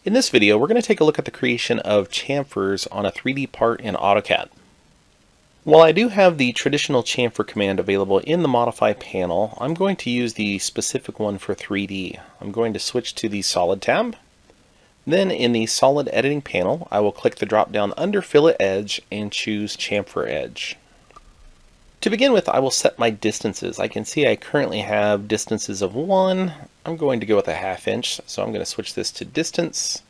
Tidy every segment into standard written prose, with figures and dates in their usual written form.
In this video, we're going to take a look at the creation of chamfers on a 3D part in AutoCAD. While I do have the traditional chamfer command available in the Modify panel, I'm going to use the specific one for 3D. I'm going to switch to the Solid tab. Then in the Solid Editing panel, I will click the drop down under Fillet Edge and choose Chamfer Edge. To begin with, I will set my distances. I can see I currently have distances of 1. I'm going to go with a 1/2 inch, so I'm going to switch this to distance,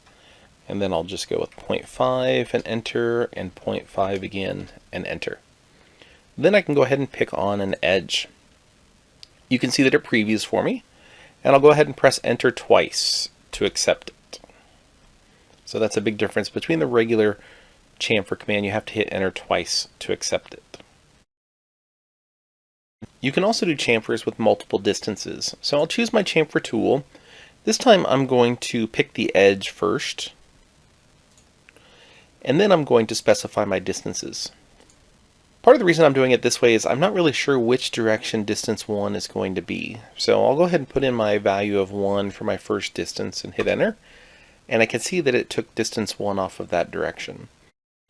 and then I'll just go with 0.5 and enter, and 0.5 again and enter. Then I can go ahead and pick on an edge. You can see that it previews for me, and I'll go ahead and press enter twice to accept it. So that's a big difference between the regular chamfer command. You have to hit enter twice to accept it. You can also do chamfers with multiple distances. So I'll choose my chamfer tool. This time I'm going to pick the edge first, and then I'm going to specify my distances. Part of the reason I'm doing it this way is I'm not really sure which direction distance 1 is going to be. So I'll go ahead and put in my value of 1 for my first distance and hit enter, and I can see that it took distance 1 off of that direction.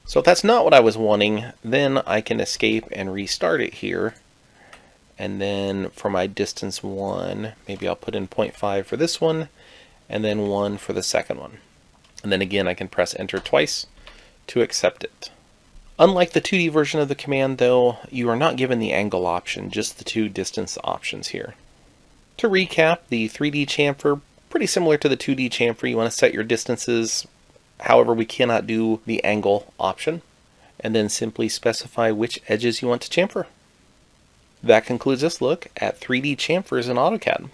So if that's not what I was wanting, then I can escape and restart it here. And then for my distance 1, maybe I'll put in 0.5 for this one, and then 1 for the second one. And then again, I can press enter twice to accept it. Unlike the 2D version of the command though, you are not given the angle option, just the 2 distance options here. To recap, the 3D chamfer, pretty similar to the 2D chamfer. You want to set your distances, however we cannot do the angle option, and then simply specify which edges you want to chamfer. That concludes this look at 3D chamfers in AutoCAD.